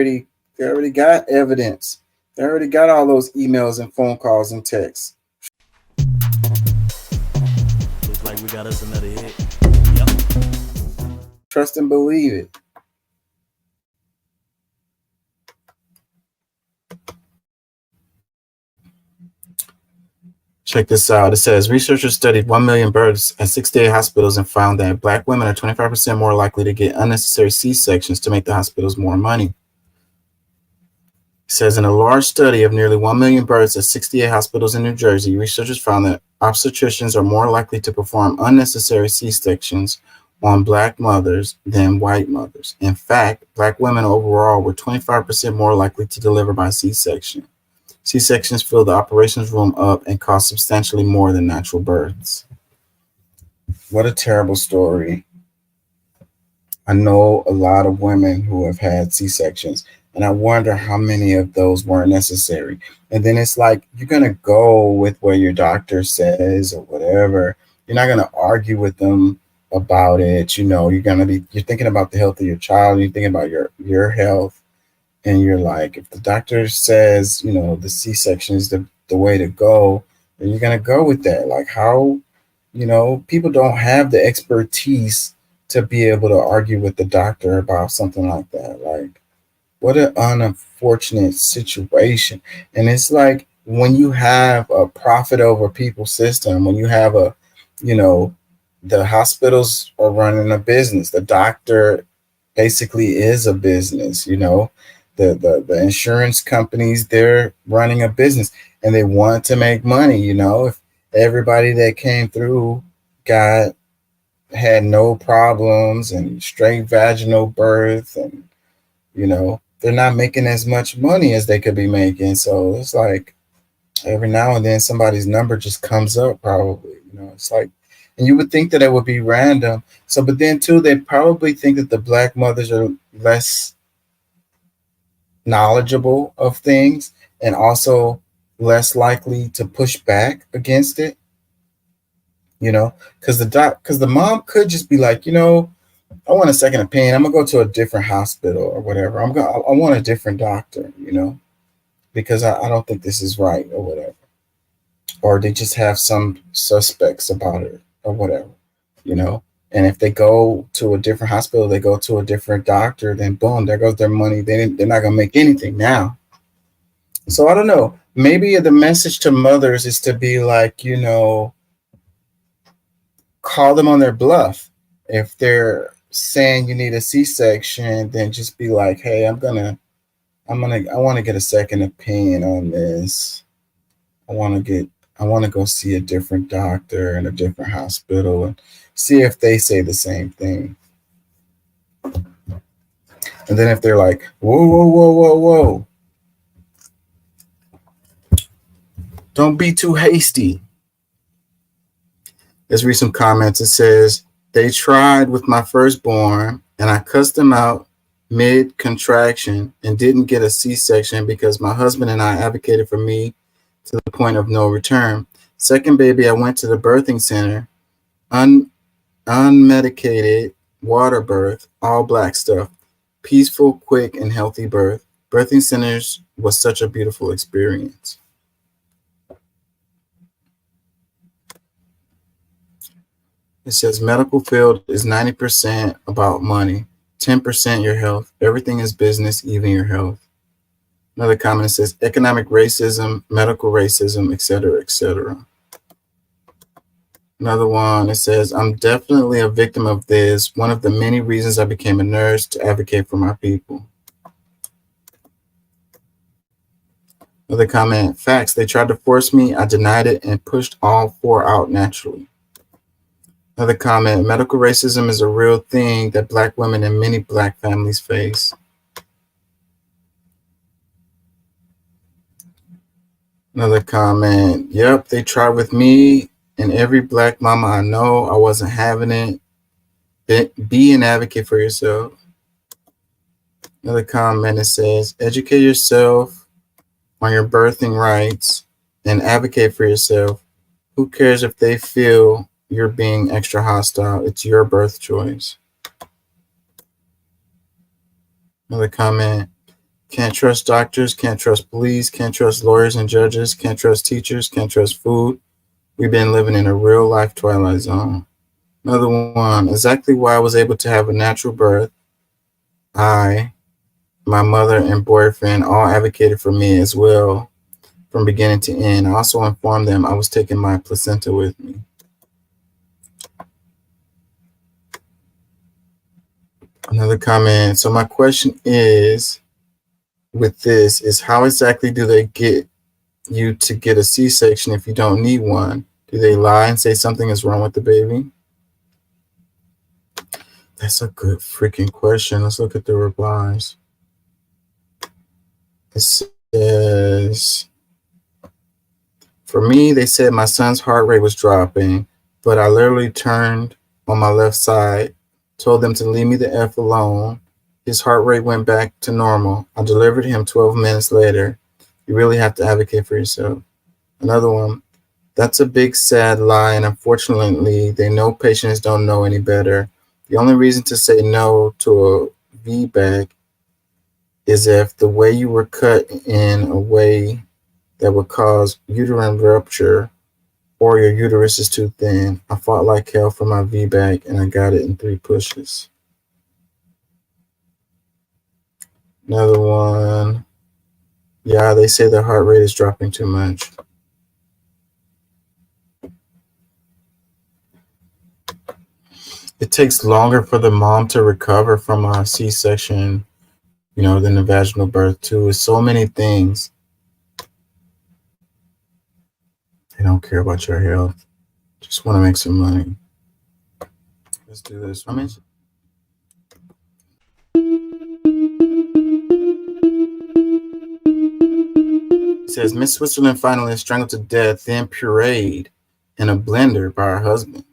already they already got evidence. They already got all those emails and phone calls and texts. Looks like we got us another hit. Yep. Trust and believe it. Check this out. It says researchers studied 1 million births at 68 hospitals and found that Black women are 25% more likely to get unnecessary C-sections to make the hospitals more money. It says in a large study of nearly 1 million births at 68 hospitals in New Jersey, researchers found that obstetricians are more likely to perform unnecessary C-sections on Black mothers than white mothers. In fact, Black women overall were 25% more likely to deliver by C-section. C-sections fill the operations room up and cost substantially more than natural births. What a terrible story. I know a lot of women who have had C-sections, and I wonder how many of those weren't necessary. And then it's like, you're going to go with what your doctor says or whatever. You're not going to argue with them about it. You're thinking about the health of your child. You're thinking about your health. And you're like, if the doctor says, the C-section is the way to go, then you're going to go with that. Like how, people don't have the expertise to be able to argue with the doctor about something like that. Like, what an unfortunate situation. And it's like when you have a profit over people system, when you have the hospitals are running a business, the doctor basically is a business, the insurance companies, they're running a business and they want to make money. If everybody that came through had no problems and straight vaginal birth, and they're not making as much money as they could be making. So it's like every now and then somebody's number just comes up, probably. It's like, and you would think that it would be random. So, but then too, they probably think that the Black mothers are less knowledgeable of things and also less likely to push back against it. Because the mom could just be like, I want a second opinion. I'm gonna go to a different hospital or whatever. I want a different doctor, because I don't think this is right or whatever. Or they just have some suspects about it or whatever, And if they go to a different hospital, they go to a different doctor, then boom, there goes their money. They're not gonna make anything now. So I don't know. Maybe the message to mothers is to be like, call them on their bluff. If they're saying you need a C-section, then just be like, hey, I want to get a second opinion on this. I want to go see a different doctor in a different hospital and see if they say the same thing. And then if they're like, whoa, whoa, whoa, whoa, whoa, don't be too hasty. Let's read some comments. It says, they tried with my firstborn and I cussed them out mid-contraction and didn't get a C-section because my husband and I advocated for me to the point of no return. Second baby, I went to the birthing center, unmedicated, water birth, all Black stuff, peaceful, quick, and healthy birth. Birthing centers was such a beautiful experience. It says medical field is 90% about money, 10% your health. Everything is business, even your health. Another comment says economic racism, medical racism, etc., etc. Another one, it says, I'm definitely a victim of this. One of the many reasons I became a nurse to advocate for my people. Another comment, facts, they tried to force me. I denied it and pushed all four out naturally. Another comment, medical racism is a real thing that Black women and many Black families face. Another comment, yep, they tried with me and every Black mama I know. I wasn't having it. Be an advocate for yourself. Another comment, it says, educate yourself on your birthing rights and advocate for yourself. Who cares if they feel you're being extra hostile? It's your birth choice. Another comment, Can't trust doctors, can't trust police, can't trust lawyers and judges, can't trust teachers, can't trust food. We've been living in a real life twilight zone. Another one, exactly why I was able to have a natural birth. I, my mother, and boyfriend all advocated for me as well from beginning to end. I also informed them I was taking my placenta with me. Another comment. So my question is, with this, is how exactly do they get you to get a C-section if you don't need one? Do they lie and say something is wrong with the baby? That's a good freaking question. Let's look at the replies. It says, for me, they said my son's heart rate was dropping, but I literally turned on my left side, told them to leave me the F alone. His heart rate went back to normal. I delivered him 12 minutes later. You really have to advocate for yourself. Another one. That's a big sad lie, and unfortunately, they know patients don't know any better. The only reason to say no to a VBAC is if the way you were cut in a way that would cause uterine rupture or your uterus is too thin. I fought like hell for my VBAC, and I got it in 3 pushes. Another one. Yeah, they say the heart rate is dropping too much. It takes longer for the mom to recover from a C-section, than the vaginal birth too. It's so many things. They don't care about your health. Just want to make some money. Let's do this. It says Miss Switzerland finalist strangled to death, then pureed in a blender by her husband.